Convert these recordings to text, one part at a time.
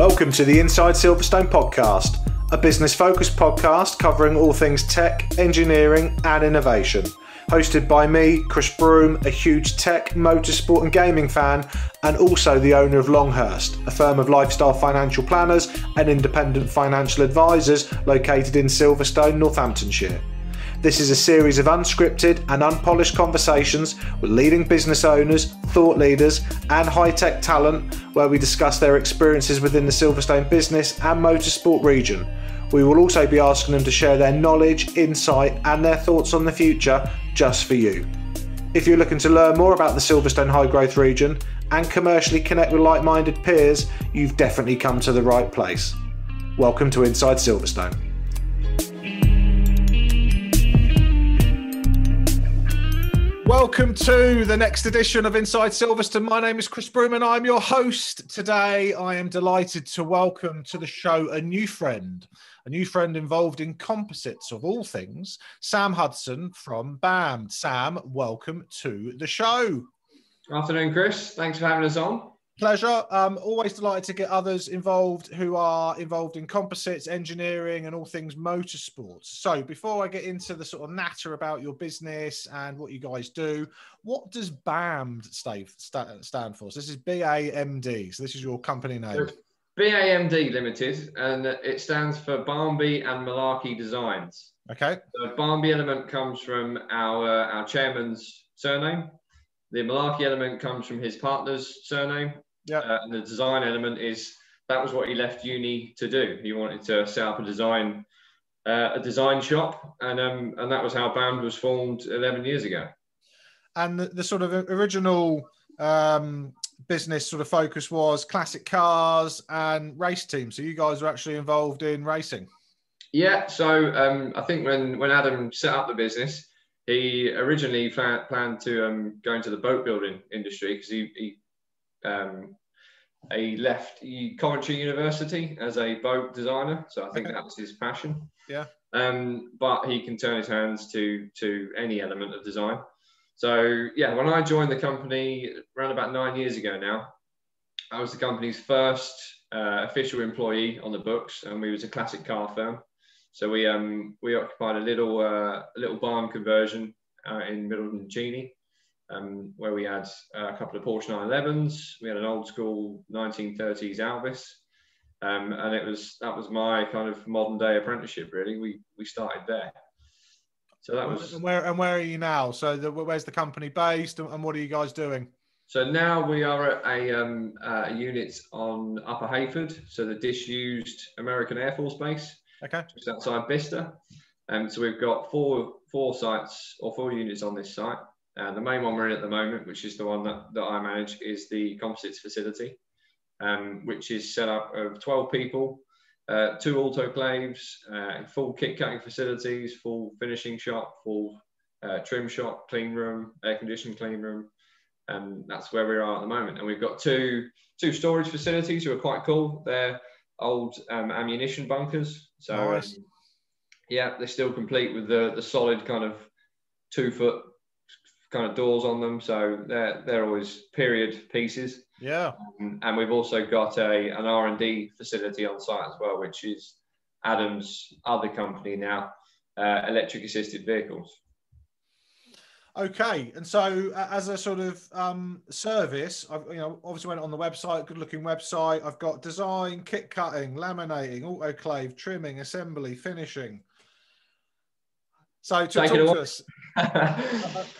Welcome to the Inside Silverstone podcast, a business-focused podcast covering all things tech, engineering and innovation. Hosted by me, Chris Broome, a huge tech, motorsport and gaming fan, and also the owner of Longhurst, a firm of lifestyle financial planners and independent financial advisors located in Silverstone, Northamptonshire. This is a series of unscripted and unpolished conversations with leading business owners, thought leaders and high-tech talent where we discuss their experiences within the Silverstone business and motorsport region. We will also be asking them to share their knowledge, insight and their thoughts on the future just for you. If you're looking to learn more about the Silverstone high growth region and commercially connect with like-minded peers, you've definitely come to the right place. Welcome to Inside Silverstone. Welcome to the next edition of Inside Silverstone. My name is Chris Broome and I'm your host. Today I am delighted to welcome to the show a new friend involved in composites of all things, Sam Hudson from BAMD. Sam, welcome to the show. Afternoon, Chris. Thanks for having us on. Pleasure. Always delighted to get others involved who are involved in composites, engineering and all things motorsports. So before I get into the sort of natter about your business and what you guys do, what does BAMD stand for? So this is BAMD. So this is your company name. BAMD Limited, and it stands for Barnby and Malarkey Designs. Okay. The Barnby element comes from our chairman's surname. The Malarkey element comes from his partner's surname. Yeah. And the design element is, that was what he left uni to do. He wanted to set up a design shop, and that was how BAMD was formed 11 years ago. And the sort of original business sort of focus was classic cars and race teams. So you guys were actually involved in racing. Yeah. So I think when Adam set up the business, he originally planned to go into the boat building industry because he left Coventry University as a boat designer. So I think that was his passion. Yeah. But he can turn his hands to any element of design. So yeah, when I joined the company around about 9 years ago now, I was the company's first official employee on the books, and we was a classic car firm. So we occupied a little barn conversion in Middleton Cheney, where we had a couple of Porsche 911s. We had an old school 1930s Alvis, and that was my kind of modern day apprenticeship. Really, we started there. So that was. And where are you now? So where's the company based, and what are you guys doing? So now we are at a unit on Upper Hayford, so the disused American Air Force Base. Okay. Just outside Bicester. So we've got four sites or 4 units on this site. The main one we're in at the moment, which is the one that I manage, is the composites facility, which is set up of 12 people, 2 autoclaves, full kit cutting facilities, full finishing shop, full trim shop, clean room, air conditioned clean room. And that's where we are at the moment. And we've got two storage facilities who are quite cool. They're old ammunition bunkers. So nice. Yeah, they're still complete with the solid kind of 2-foot kind of doors on them. So they're always period pieces. Yeah. And we've also got an R&D facility on site as well, which is Adam's other company now, electric assisted vehicles. Okay, and so as a sort of service, I've obviously went on the website, good looking website. I've got design, kit cutting, laminating, autoclave, trimming, assembly, finishing. So talk to us.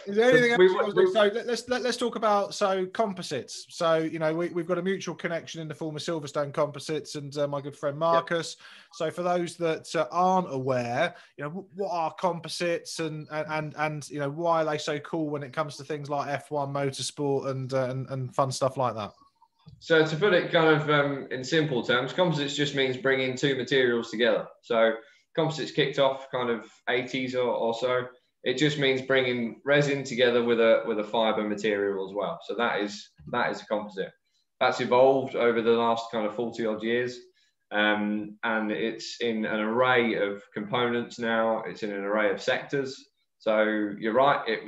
Is there anything else? So let's talk about composites. So we've got a mutual connection in the form of Silverstone Composites and my good friend Marcus. Yep. So for those that aren't aware, what are composites and why are they so cool when it comes to things like F1 motorsport and fun stuff like that? So to put it kind of in simple terms, composites just means bringing 2 materials together. So composites kicked off kind of 80s or so. It just means bringing resin together with a fiber material as well. So that is a composite. That's evolved over the last kind of 40 odd years. And it's in an array of components now. It's in an array of sectors. So you're right. It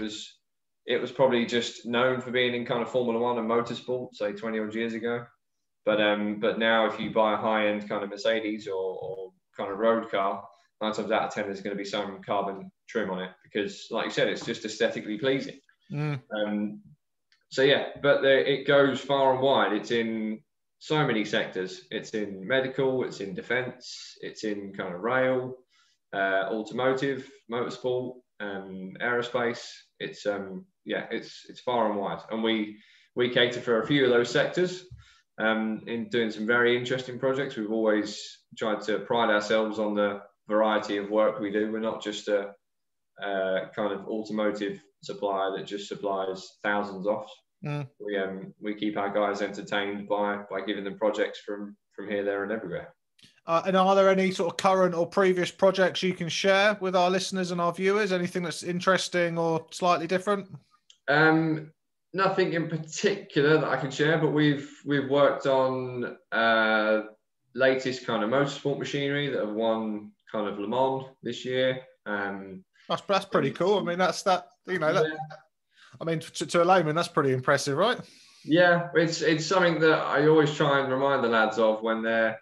was probably just known for being in kind of Formula 1 and motorsport, say 20 odd years ago. But now if you buy a high-end kind of Mercedes or kind of road car, 9 times out of 10 there's going to be some carbon trim on it, because like you said, it's just aesthetically pleasing. So yeah, but it goes far and wide. It's in so many sectors. It's in medical, it's in defense, it's in kind of rail, automotive, motorsport, aerospace. It's it's far and wide, and we cater for a few of those sectors in doing some very interesting projects. We've always tried to pride ourselves on the variety of work we do. We're not just a kind of automotive supplier that just supplies thousands off. We keep our guys entertained by giving them projects from here, there, and everywhere. And are there any sort of current or previous projects you can share with our listeners and our viewers? Anything that's interesting or slightly different? Nothing in particular that I can share, but we've worked on latest kind of motorsport machinery that have won kind of Le Mans this year. That's pretty cool. I mean, I mean, to a layman, that's pretty impressive, right? Yeah, it's something that I always try and remind the lads of when they're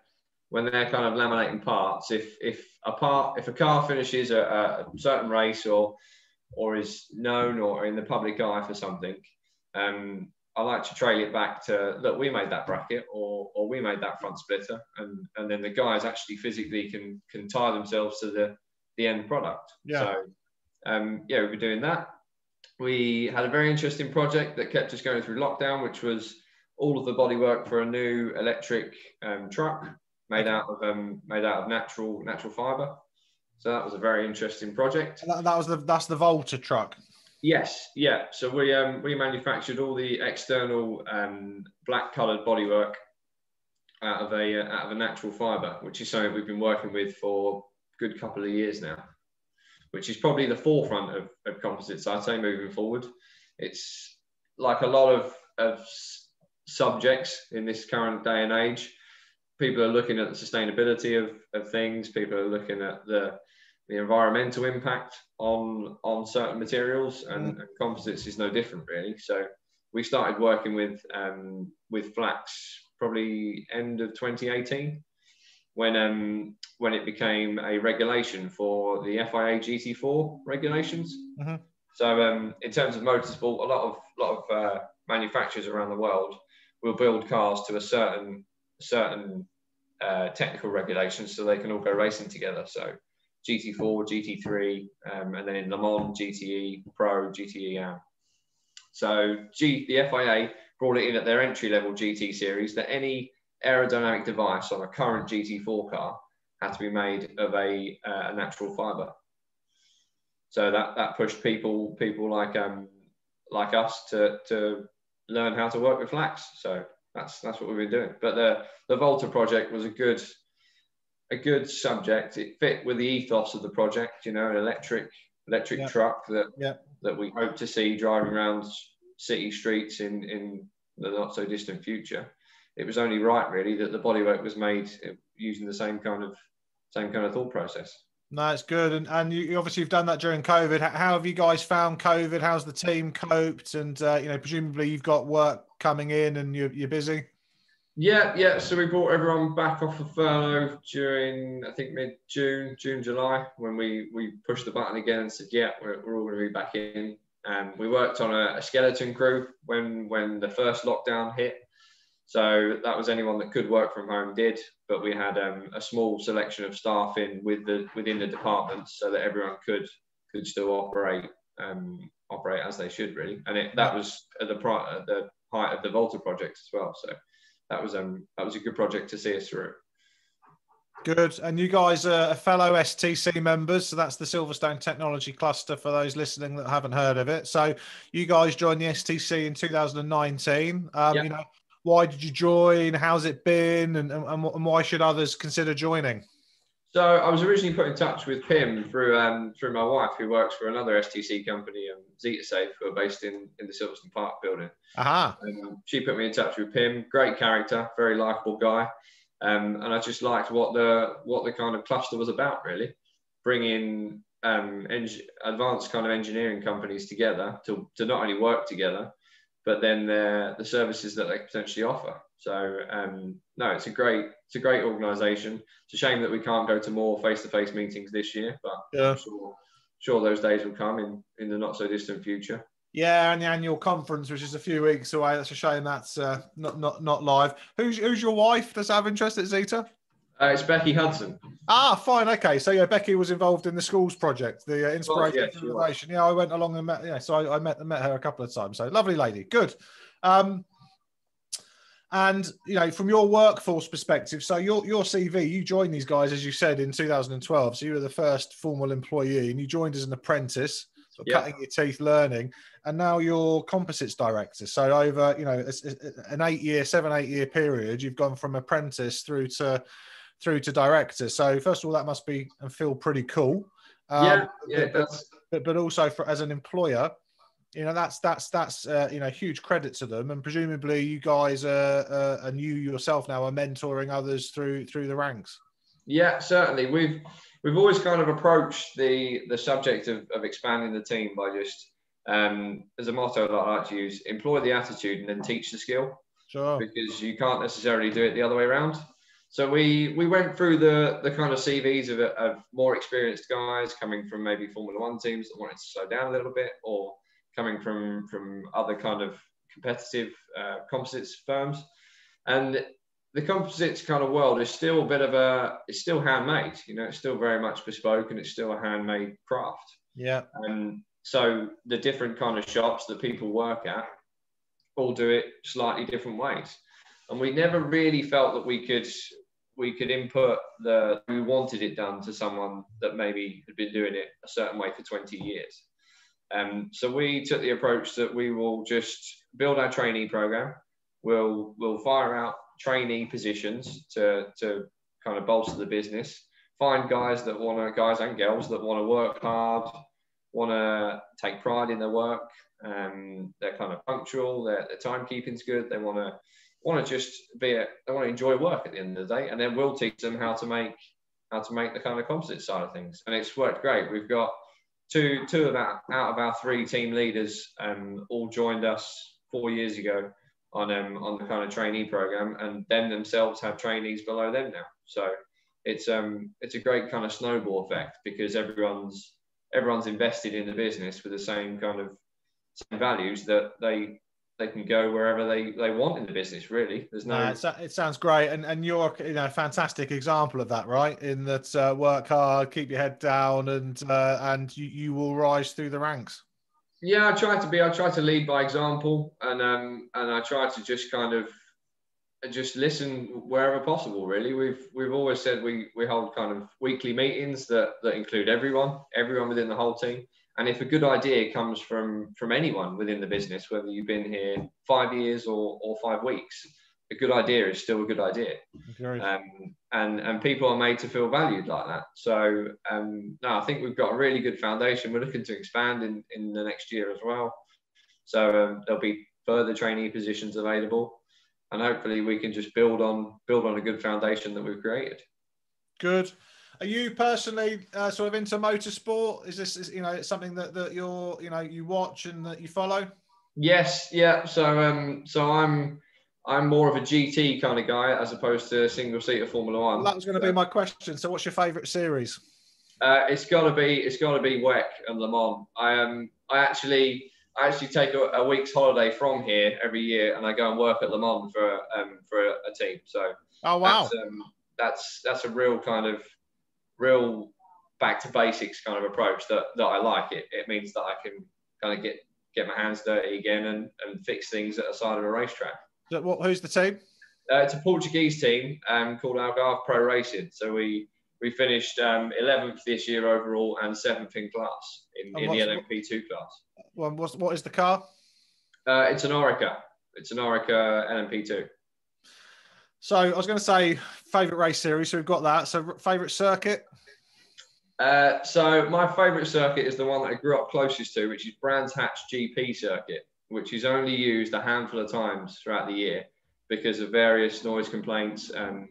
kind of laminating parts. If a car finishes a certain race or is known or in the public eye for something, I like to trail it back to, look, we made that bracket or we made that front splitter, and then the guys actually physically can tie themselves to the end product. So we've been doing that. We had a very interesting project that kept us going through lockdown, which was all of the bodywork for a new electric truck made out of natural fibre. So that was a very interesting project. That's the Volta truck. Yes, yeah. So we manufactured all the external black coloured bodywork out of a natural fibre, which is something we've been working with for a good couple of years now, which is probably the forefront of composites, I'd say, moving forward. It's like a lot of subjects in this current day and age. People are looking at the sustainability of things. People are looking at the environmental impact on certain materials, and composites is no different, really. So we started working with flax probably end of 2018, when it became a regulation for the FIA GT4 regulations. So in terms of motorsport, a lot of manufacturers around the world will build cars to a certain technical regulations, so they can all go racing together. So GT4, GT3, and then in Le Mans, GTE Pro, GTE AM. So the FIA brought it in at their entry-level GT series that any aerodynamic device on a current GT4 car had to be made of a natural fibre. So that pushed people like us to learn how to work with flax. So that's what we've been doing. But the Volta project was a good subject. It fit with the ethos of the project, an electric truck that we hope to see driving around city streets in the not so distant future. It was only right, really, that the bodywork was made using the same kind of thought process. No, it's good. And you obviously, you've done that during COVID. How have you guys found COVID? How's the team coped? And presumably you've got work coming in and you're busy. Yeah. So we brought everyone back off of furlough during, I think, mid-June, July, when we pushed the button again and said, yeah, we're all going to be back in. We worked on a skeleton crew when the first lockdown hit. So that was anyone that could work from home did, but we had a small selection of staff within the departments so that everyone could still operate as they should, really. And that was at the height of the Volta project as well. So that was a good project to see us through. Good. And you guys are fellow STC members, so that's the Silverstone Technology Cluster for those listening that haven't heard of it. So you guys joined the STC in 2019. Why did you join? How's it been? And why should others consider joining? So I was originally put in touch with Pim through my wife, who works for another STC company, ZetaSafe, who are based in the Silverstone Park building. She put me in touch with Pim. Great character, very likable guy. And I just liked what the kind of cluster was about, really. Bringing advanced kind of engineering companies together to not only work together, but then the services that they potentially offer. So no, it's a great organisation. It's a shame that we can't go to more face-to-face meetings this year, but Yeah. I'm sure those days will come in the not so distant future. Yeah, and the annual conference, which is a few weeks away. That's a shame that's not live. Who's your wife? Does that have interest at Zeta? It's Becky Hudson. Ah, fine, okay. So yeah, Becky was involved in the schools project, the inspiration for innovation. Yeah, I went along and met. Yeah, so I met her a couple of times. So lovely lady, good. And you know, from your workforce perspective, so your CV, you joined these guys, as you said, in 2012. So you were the first formal employee, and you joined as an apprentice, sort of cutting your teeth, learning, and now you're composites director. So over, you know, an 7-8 year period, you've gone from apprentice through to director. So first of all, that must be and feel pretty cool. But also as an employer, you know, that's you know, huge credit to them, and presumably you guys and you yourself now are mentoring others through the ranks. Yeah, certainly. We've always kind of approached the subject of expanding the team by just as a motto that I like to use: employ the attitude and then teach the skill. Sure. Because you can't necessarily do it the other way around. So we went through the kind of CVs of more experienced guys coming from maybe Formula One teams that wanted to slow down a little bit, or coming from other kind of competitive composites firms. And the composites kind of world is still a bit of it's still handmade, you know, it's still very much bespoke and it's still a handmade craft. Yeah. And so the different kind of shops that people work at all do it slightly different ways. And we never really felt that we could input we wanted it done to someone that maybe had been doing it a certain way for 20 years. So we took the approach that we will just build our trainee program. We'll fire out trainee positions to kind of bolster the business. Find guys and girls that want to work hard, want to take pride in their work. They're kind of punctual. Their timekeeping's good. They want to just they want to enjoy work at the end of the day, and then we'll teach them how to make the kind of composite side of things. And it's worked great. We've got two out of our 3 team leaders all joined us 4 years ago on the kind of trainee program, and then themselves have trainees below them now. So it's a great kind of snowball effect, because everyone's invested in the business with the same kind of same values, that they can go wherever they want in the business, really. There's no... It sounds great, and you're, you know, a fantastic example of that, right? In that, work hard, keep your head down, and you will rise through the ranks. Yeah, I try to lead by example, and I try to just kind of just listen wherever possible, really. We've always said we hold kind of weekly meetings that include everyone within the whole team. And if a good idea comes from anyone within the business, whether you've been here 5 years or 5 weeks, a good idea is still a good idea. And people are made to feel valued like that. So no, I think we've got a really good foundation. We're looking to expand in the next year as well. So there'll be further trainee positions available, and hopefully we can just build on a good foundation that we've created. Good. Are you personally sort of into motorsport? Is this, you know, something that you're, you know, you watch and that you follow? Yes, yeah. So I'm more of a GT kind of guy as opposed to single seater Formula One. Well, that was going to be my question. So, what's your favourite series? It's got to be WEC and Le Mans. I actually take a week's holiday from here every year, and I go and work at Le Mans for a team. So, oh wow, that's a real back to basics kind of approach that I like. It means that I can kind of get my hands dirty again and fix things at the side of a racetrack. Who's the team? It's a Portuguese team called Algarve Pro Racing. So we finished 11th this year overall and 7th in class in the LMP2 class. Well, what is the car? It's an Orica. It's an Orica LMP2. So I was going to say favourite race series. So we've got that. So favourite circuit? So my favourite circuit is the one that I grew up closest to, which is Brands Hatch GP circuit, which is only used a handful of times throughout the year because of various noise complaints and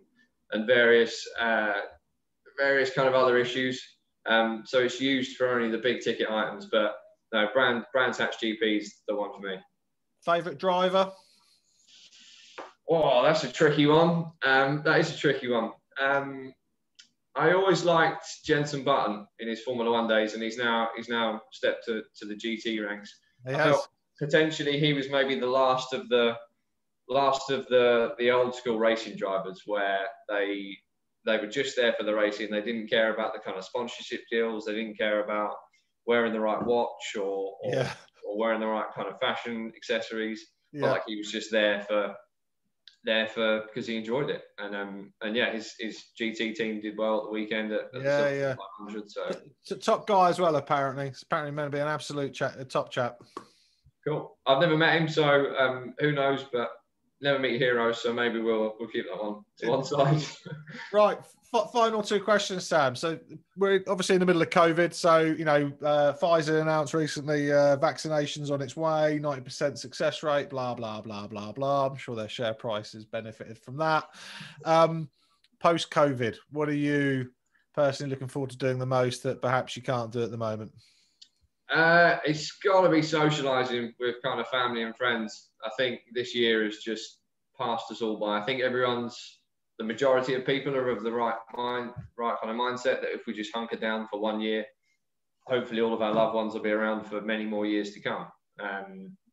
various kind of other issues. So it's used for only the big ticket items, but no, Brands Hatch GP is the one for me. Favourite driver? Oh, that's a tricky one. That is a tricky one. I always liked Jenson Button in his Formula One days, and he's now stepped to the GT ranks. I felt potentially he was maybe the last of the old school racing drivers, where they were just there for the racing. They didn't care about the kind of sponsorship deals. They didn't care about wearing the right watch or wearing the right kind of fashion accessories. Yeah. Felt like he was just there for because he enjoyed it, and yeah, his GT team did well at the weekend at the 500. So top guy as well, apparently. It's apparently meant to be an absolute top chap. Cool. I've never met him, so who knows? But never meet heroes, so maybe we'll keep that one to one side. Right. Final two questions, Sam. So we're obviously in the middle of COVID. So, you know, Pfizer announced recently vaccinations on its way, 90% success rate, blah, blah, blah, blah, blah. I'm sure their share price has benefited from that. Post-COVID, what are you personally looking forward to doing the most that perhaps you can't do at the moment? It's got to be socialising with kind of family and friends. I think this year has just passed us all by. I think the majority of people are of the right kind of mindset that if we just hunker down for 1 year, hopefully all of our loved ones will be around for many more years to come.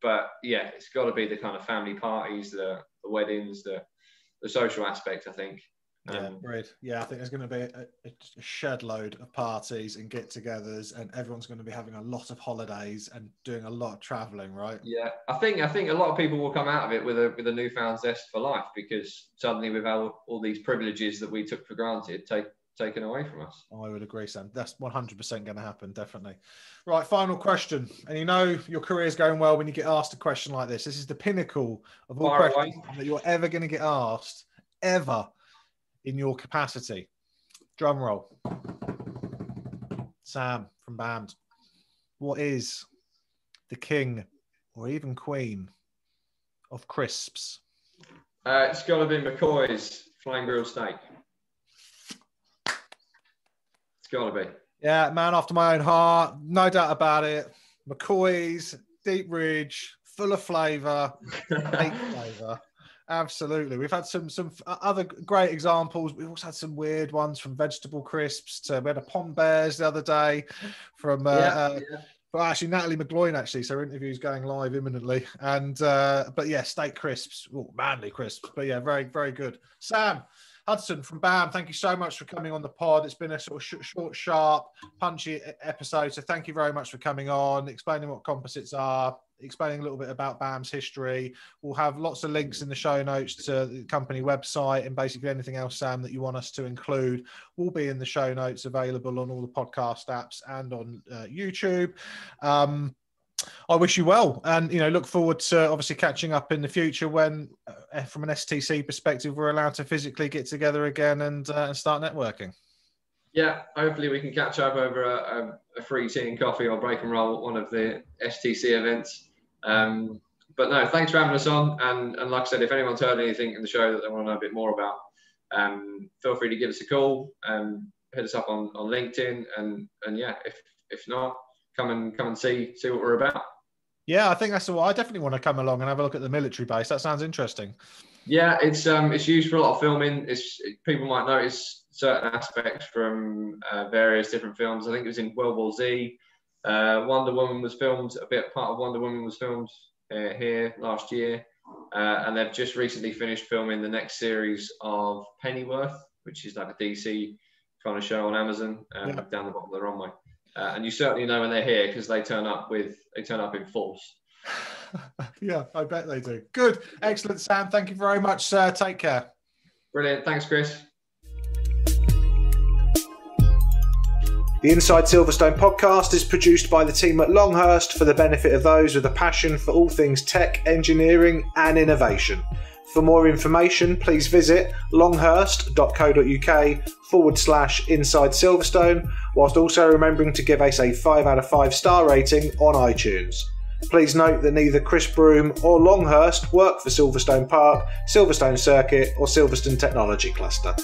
But yeah, it's got to be the kind of family parties, the weddings, the social aspect, I think. Yeah, great. Yeah, I think there's going to be a shed load of parties and get-togethers, and everyone's going to be having a lot of holidays and doing a lot of travelling, right? Yeah, I think a lot of people will come out of it with a newfound zest for life, because suddenly we've had all these privileges that we took for granted taken away from us. I would agree, Sam. That's 100% going to happen, definitely. Right, final question. And you know your career is going well when you get asked a question like this. This is the pinnacle of all questions that you're ever going to get asked, ever. In your capacity. Drum roll. Sam from BAMD. What is the king or even queen of crisps? It's got to be McCoy's flying grilled steak. It's got to be. Yeah, man after my own heart. No doubt about it. McCoy's, deep ridge, full of flavour, steak flavour. Absolutely. We've had some other great examples. We've also had some weird ones, from vegetable crisps to, we had a Pond Bears the other day from but actually Natalie McGloin, actually, so her interview's going live imminently. And but yeah, steak crisps, manly crisps, but yeah, very, very good. Sam Hudson from BAM, thank you so much for coming on the pod. It's been a sort of short, sharp, punchy episode, so thank you very much for coming on, explaining what composites are, explaining a little bit about BAM's history. We'll have lots of links in the show notes to the company website, and basically anything else, Sam, that you want us to include will be in the show notes, available on all the podcast apps and on YouTube. I wish you well, and look forward to obviously catching up in the future when, from an STC perspective, we're allowed to physically get together again and start networking. Yeah, hopefully we can catch up over a free tea and coffee or break and roll at one of the STC events. But no, thanks for having us on. And like I said, if anyone's heard anything in the show that they want to know a bit more about, feel free to give us a call, hit us up on LinkedIn, and yeah, if not, come and see what we're about. Yeah, I think that's I definitely want to come along and have a look at the military base. That sounds interesting. Yeah, it's used for a lot of filming. People might notice certain aspects from various different films. I think it was in World War Z. Wonder Woman was filmed. Part of Wonder Woman was filmed here last year, and they've just recently finished filming the next series of Pennyworth, which is like a DC kind of show on Amazon, down the bottom of the runway. And you certainly know when they're here, because they turn up in force. Yeah, I bet they do. Good. Excellent, Sam. Thank you very much, sir. Take care. Brilliant. Thanks, Chris. The Inside Silverstone podcast is produced by the team at Longhurst for the benefit of those with a passion for all things tech, engineering and innovation. For more information, please visit longhurst.co.uk/Inside Silverstone, whilst also remembering to give us a 5 out of 5 star rating on iTunes. Please note that neither Chris Broome or Longhurst work for Silverstone Park, Silverstone Circuit or Silverstone Technology Cluster.